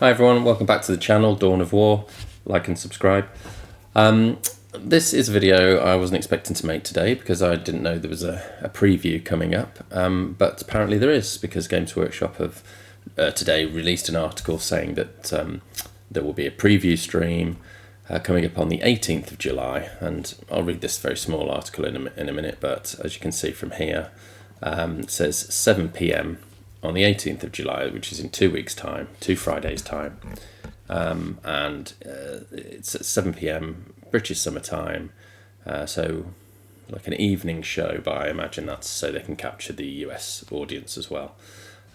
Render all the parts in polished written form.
Hi everyone, welcome back to the channel, Dawn of War. Like and subscribe. This is a video I wasn't expecting to make today because I didn't know there was a preview coming up, but apparently there is, because Games Workshop have today released an article saying that there will be a preview stream coming up on the 18th of July, and I'll read this very small article in a minute, but as you can see from here, it says 7 PM on the 18th of July, which is in 2 weeks' time, 2 Fridays' time, and it's at 7 PM British summertime, so like an evening show, but I imagine that's so they can capture the US audience as well.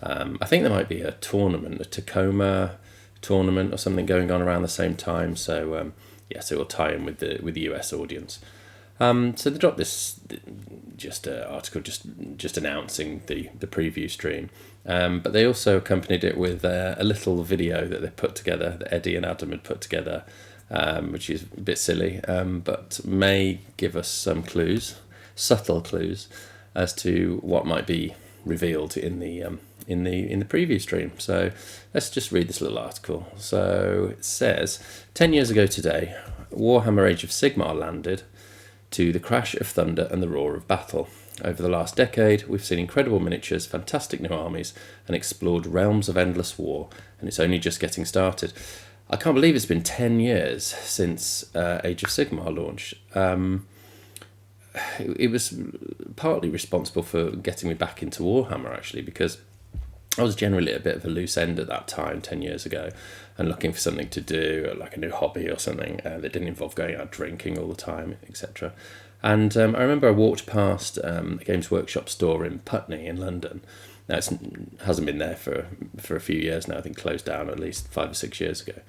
I think there might be a tournament, a Tacoma tournament or something going on around the same time, so so it will tie in with the US audience. So they dropped this article just announcing the preview stream, but they also accompanied it with a little video that they put together, that Eddie and Adam had put together, which is a bit silly, but may give us some clues, subtle clues, as to what might be revealed in the preview stream. So let's just read this little article. So it says, 10 years ago today, Warhammer Age of Sigmar landed, to the crash of thunder and the roar of battle. Over the last decade, we've seen incredible miniatures, fantastic new armies, and explored realms of endless war, and it's only just getting started. I can't believe it's been 10 years since Age of Sigmar launched. It was partly responsible for getting me back into Warhammer, actually, because I was generally at a bit of a loose end at that time, 10 years ago, and looking for something to do, like a new hobby or something that didn't involve going out drinking all the time, etc. And I remember I walked past a Games Workshop store in Putney in London. Now it hasn't been there for a few years now, I think closed down at least 5 or 6 years ago.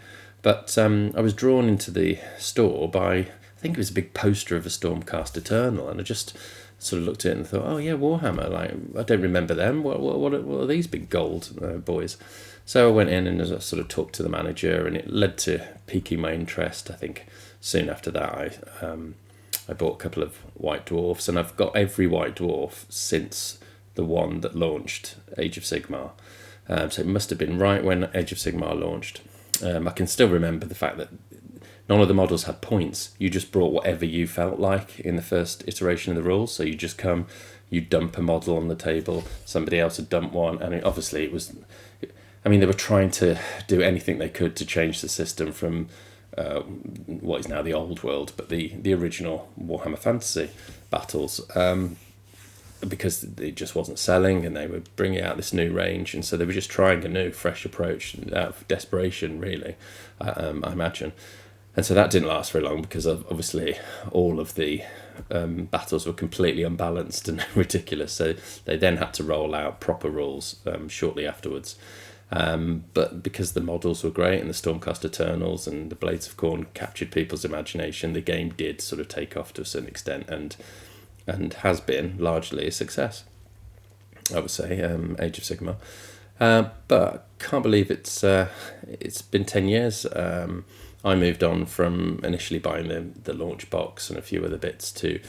But I was drawn into the store by, I think it was a big poster of a Stormcast Eternal, and I just sort of looked at it and thought, oh yeah, Warhammer, like, I don't remember them. What are these big gold boys? So I went in and I sort of talked to the manager, and it led to piquing my interest. I think soon after that I bought a couple of White Dwarfs, and I've got every White Dwarf since the one that launched Age of Sigmar. So it must have been right when Age of Sigmar launched. I can still remember the fact that none of the models had points. You just brought whatever you felt like in the first iteration of the rules. So you just come, you dump a model on the table, somebody else had dumped one, and obviously it was... I mean, they were trying to do anything they could to change the system from what is now the old world, but the original Warhammer Fantasy battles, because it just wasn't selling, and they were bringing out this new range, and so they were just trying a new, fresh approach out of desperation, really, I imagine. And so that didn't last very long, because obviously all of the battles were completely unbalanced and ridiculous. So they then had to roll out proper rules shortly afterwards. But because the models were great, and the Stormcast Eternals and the Blades of Khorne captured people's imagination, the game did sort of take off to a certain extent, and has been largely a success, I would say, Age of Sigmar. But can't believe it's been 10 years. I moved on from initially buying the launch box and a few other bits to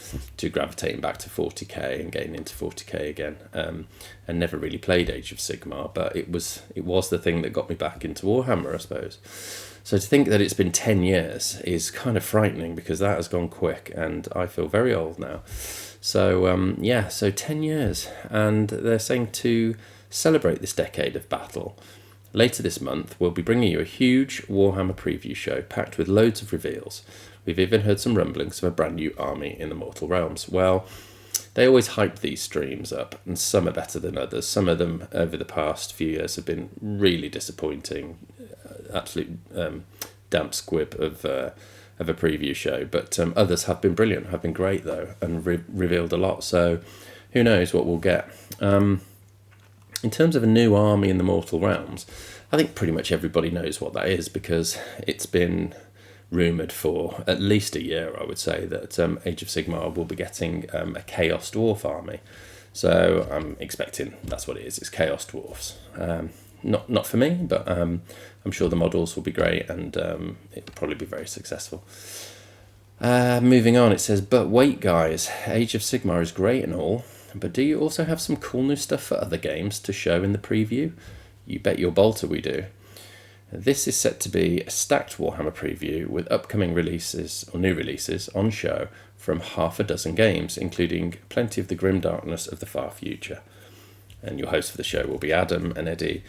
gravitating back to 40k and getting into 40k again, and never really played Age of Sigmar, but it was the thing that got me back into Warhammer, I suppose. So to think that it's been 10 years is kind of frightening, because that has gone quick, and I feel very old now. So so 10 years, and they're saying to celebrate this decade of battle, later this month, we'll be bringing you a huge Warhammer preview show packed with loads of reveals. We've even heard some rumblings of a brand new army in the Mortal Realms. Well, they always hype these streams up, and some are better than others. Some of them over the past few years have been really disappointing, absolute damp squib of a preview show. But others have been brilliant, have been great though, and revealed a lot. So who knows what we'll get. In terms of a new army in the Mortal Realms, I think pretty much everybody knows what that is, because it's been rumoured for at least a year, I would say, that Age of Sigmar will be getting a Chaos Dwarf army. So I'm expecting that's what it is. It's Chaos Dwarfs. Not for me, but I'm sure the models will be great, and it'll probably be very successful. Moving on, it says, but wait guys, Age of Sigmar is great and all, but do you also have some cool new stuff for other games to show in the preview? You bet your bolter we do. This is set to be a stacked Warhammer preview with upcoming releases or new releases on show from half a dozen games, including plenty of the grim darkness of the far future. And your hosts for the show will be Adam and Eddie,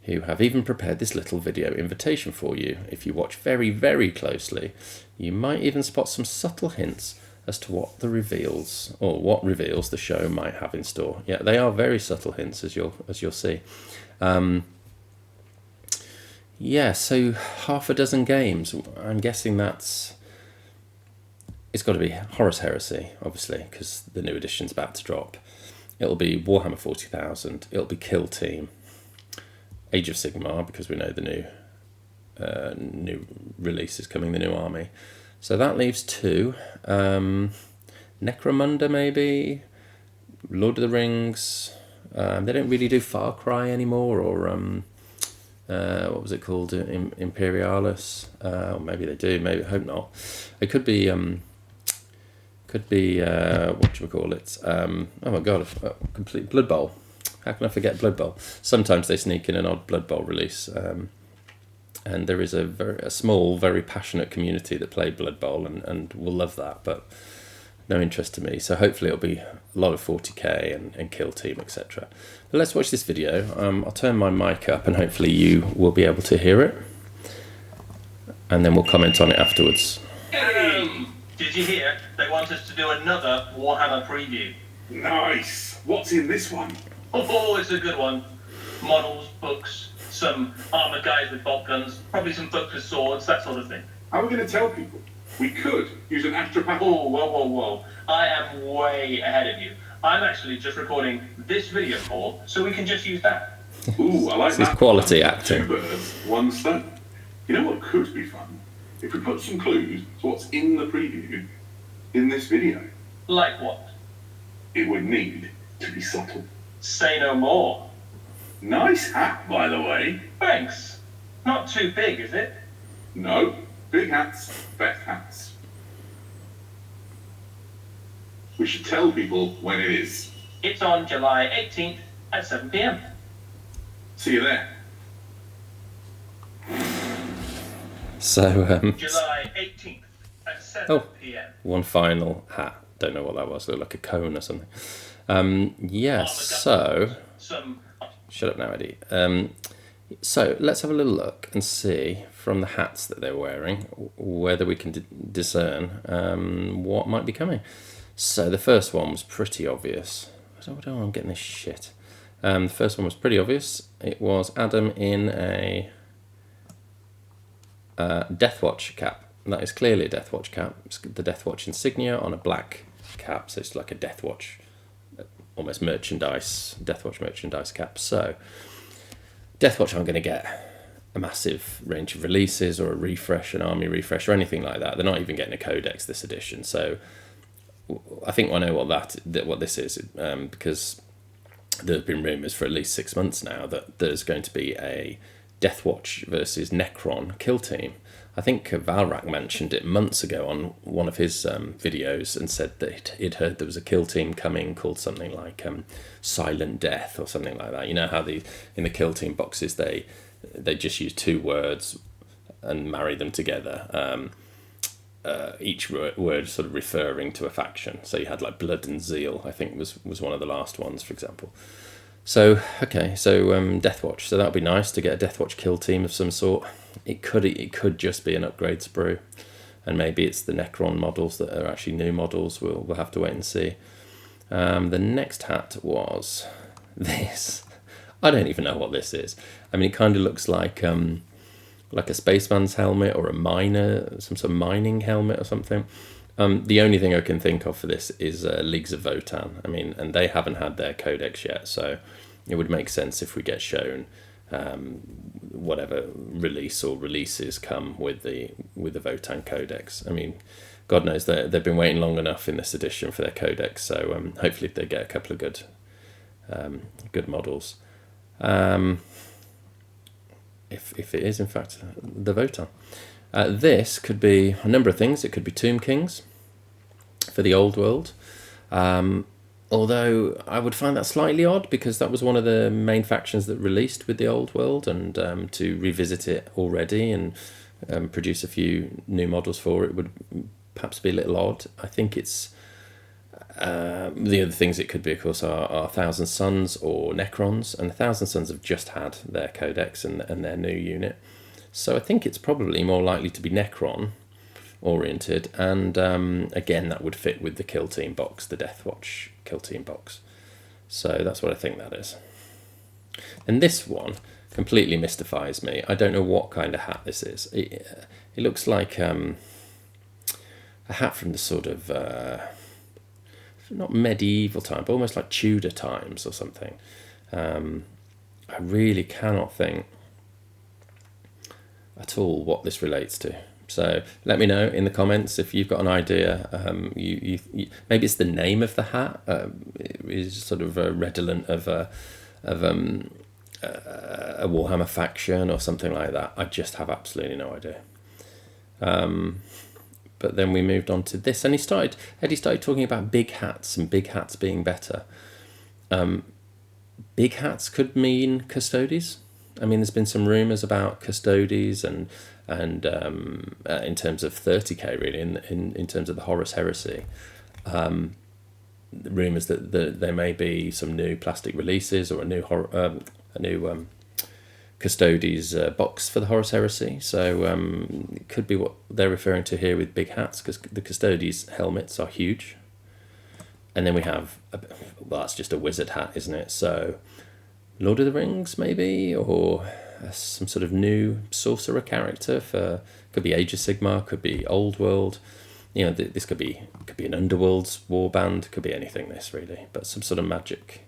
who have even prepared this little video invitation for you. If you watch very, very closely, you might even spot some subtle hints as to what reveals the show might have in store. Yeah, they are very subtle hints, as you'll see. Yeah, so half a dozen games. I'm guessing it's got to be Horus Heresy, obviously, because the new edition's about to drop. It'll be Warhammer 40,000. It'll be Kill Team, Age of Sigmar, because we know the new release is coming, the new army. So that leaves 2. Necromunda, maybe. Lord of the Rings. They don't really do Far Cry anymore, or what was it called? Imperialis. Or maybe they do. Maybe, I hope not. It could be. Whatchamacallit? Oh my god! Complete Blood Bowl. How can I forget Blood Bowl? Sometimes they sneak in an odd Blood Bowl release. And there is a small, very passionate community that play Blood Bowl and will love that, but no interest to me. So hopefully it'll be a lot of 40k and Kill Team, etc. But let's watch this video. I'll turn my mic up and hopefully you will be able to hear it. And then we'll comment on it afterwards. Hey! Did you hear? They want us to do another Warhammer preview. Nice! What's in this one? Oh, it's a good one. Models, books, some armoured guys with bolt guns, probably some folks with swords, that sort of thing. How are we going to tell people? We could use an astropath. Oh, whoa. I am way ahead of you. I'm actually just recording this video call, so we can just use that. Ooh, I like This that. is quality acting. 2 birds, 1 stone. You know what could be fun? If we put some clues to what's in the preview in this video. Like what? It would need to be subtle. Say no more. Nice hat, by the way. Thanks. Not too big, is it? No, big hats, best hats. We should tell people when it is. It's on July 18th at 7 p.m. See you there. So, July 18th at 7 p.m. one final hat. Don't know what that was. Looked like a cone or something. So... Some... Shut up now, Eddie. So let's have a little look and see from the hats that they're wearing whether we can discern what might be coming. So the first one was pretty obvious. I don't know why I'm getting this shit. The first one was pretty obvious. It was Adam in a Deathwatch cap. That is clearly a Deathwatch cap. It's the Deathwatch insignia on a black cap, so it's like a Deathwatch, almost Deathwatch merchandise cap. So Deathwatch aren't going to get a massive range of releases or a refresh, an army refresh or anything like that. They're not even getting a codex this edition. So I think I know what this is, because there's been rumours for at least 6 months now that there's going to be a Deathwatch versus Necron kill team. I think Valrak mentioned it months ago on one of his videos and said that he'd heard there was a kill team coming called something like Silent Death or something like that. You know how in the kill team boxes they just use 2 words and marry them together. Each word sort of referring to a faction. So you had like Blood and Zeal, I think was one of the last ones, for example. So, okay, so Deathwatch. So that would be nice to get a Deathwatch kill team of some sort. It could just be an upgrade sprue. And maybe it's the Necron models that are actually new models. We'll have to wait and see. The next hat was this. I don't even know what this is. I mean, it kind of looks like a spaceman's helmet or a miner, some sort of mining helmet or something. The only thing I can think of for this is Leagues of Votan. I mean, and they haven't had their codex yet, so it would make sense if we get shown whatever release or releases come with the Votan codex. I mean, God knows they've been waiting long enough in this edition for their codex, so hopefully they get a couple of good models. If it is in fact the Votan. This could be a number of things. It could be Tomb Kings for the old world. Although I would find that slightly odd because that was one of the main factions that released with the old world, and to revisit it already and produce a few new models for it would perhaps be a little odd. I think it's the other things it could be, of course, are Thousand Suns or Necrons, and the Thousand Suns have just had their codex and their new unit, so I think it's probably more likely to be Necron oriented, and again that would fit with the Kill Team box, the Deathwatch Kill Team box. So that's what I think that is. And this one completely mystifies me. I don't know what kind of hat this is. It looks like a hat from the sort of not medieval time, but almost like Tudor times or something. I really cannot think at all what this relates to. So let me know in the comments if you've got an idea. You maybe it's the name of the hat is sort of redolent of a Warhammer faction or something like that. I just have absolutely no idea. But then we moved on to this, and Eddie started talking about big hats and big hats being better. Big hats could mean Custodes. I mean, there's been some rumours about Custodes and in terms of 30k really, in terms of the Horus Heresy. Rumours that there may be some new plastic releases or a new Custodes box for the Horus Heresy. So it could be what they're referring to here with big hats, because the Custodes helmets are huge. And then we have, well, that's just a wizard hat, isn't it? So Lord of the Rings maybe, or some sort of new sorcerer character for, could be Age of Sigmar, could be Old World. You know, this could be an Underworld's warband, could be anything, this really, but some sort of magic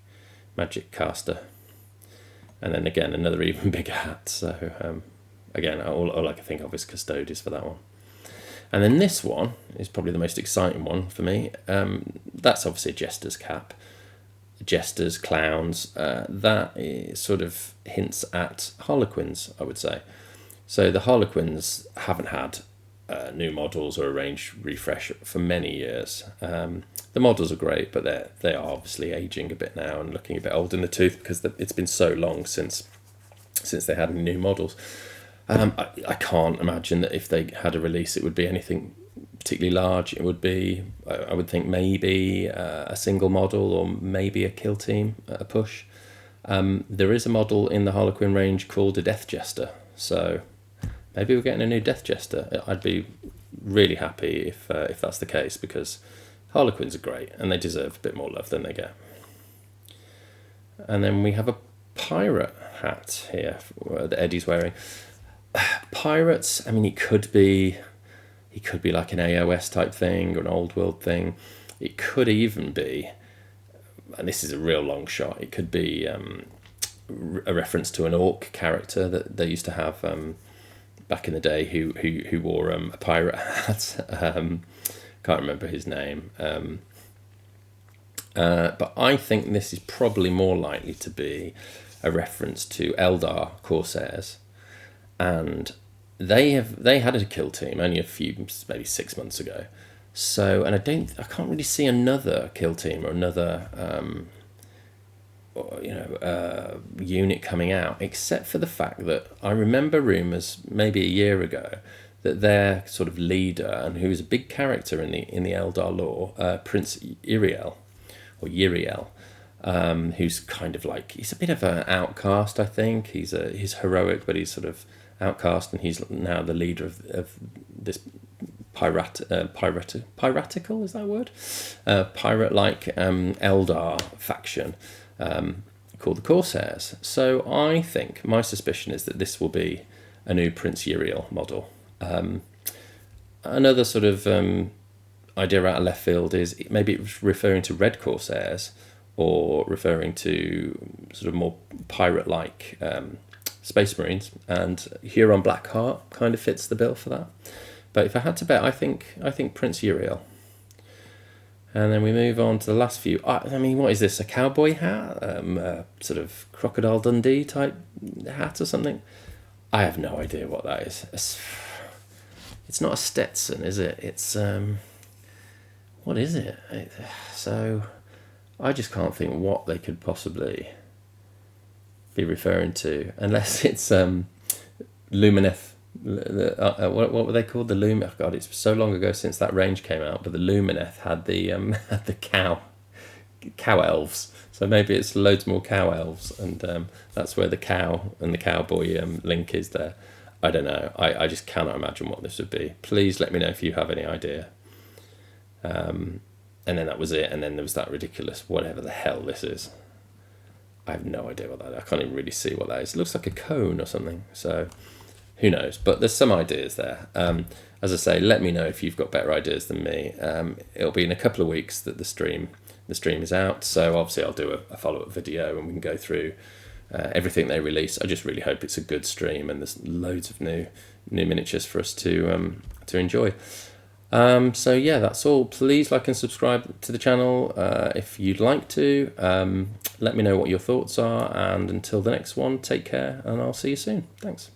caster. And then again, another even bigger hat. So again, all I can think of is Custodes for that one. And then this one is probably the most exciting one for me. That's obviously a Jester's cap. Jesters, clowns, that sort of hints at Harlequins, I would say. So the Harlequins haven't had new models or a range refresh for many years. The models are great, but they are obviously aging a bit now and looking a bit old in the tooth, because it's been so long since they had any new models. I can't imagine that if they had a release it would be anything particularly large. It would be, I would think, maybe a single model or maybe a kill team at a push. There is a model in the Harlequin range called a Death Jester, so maybe we're getting a new Death Jester. I'd be really happy if that's the case, because Harlequins are great and they deserve a bit more love than they get. And then we have a pirate hat here that Eddie's wearing. Pirates, I mean, he could be like an AOS type thing or an Old World thing. It could even be, and this is a real long shot, it could be a reference to an orc character that they used to have back in the day who wore a pirate hat. Can't remember his name. But I think this is probably more likely to be a reference to Eldar Corsairs. And they had a kill team only maybe 6 months ago. So, and I can't really see another kill team or another unit coming out, except for the fact that I remember rumours maybe a year ago that their sort of leader, and who is a big character in the Eldar lore, Prince Iriel, who's kind of like, he's a bit of an outcast, I think. He's heroic, but he's sort of outcast, and he's now the leader of this piratical, is that a word? Pirate-like Eldar faction called the Corsairs. So I think, my suspicion is that this will be a new Prince Uriel model. Another sort of idea out of left field is maybe it's referring to Red Corsairs, or referring to sort of more pirate-like Space Marines, and Huron Blackheart kind of fits the bill for that. But if I had to bet, I think Prince Uriel. And then we move on to the last few. I mean, what is this? A cowboy hat? Sort of Crocodile Dundee type hat or something? I have no idea what that is. It's not a Stetson, is it? It's what is it? So I just can't think what they could possibly be referring to, unless it's Lumineth. What were they called? The Lumineth. God, it's so long ago since that range came out. But the Lumineth had the had the cow elves. So maybe it's loads more cow elves, and that's where the cow and the cowboy link is there. I don't know. I just cannot imagine what this would be. Please let me know if you have any idea. And then that was it. And then there was that ridiculous whatever the hell this is. I have no idea what that is. I can't even really see what that is. It looks like a cone or something. So who knows? But there's some ideas there. As I say, let me know if you've got better ideas than me. It'll be in a couple of weeks that the stream is out. So obviously I'll do a follow-up video and we can go through everything they release. I just really hope it's a good stream and there's loads of new miniatures for us to enjoy. So yeah, that's all. Please like and subscribe to the channel if you'd like to. Let me know what your thoughts are, and until the next one, take care and I'll see you soon. Thanks.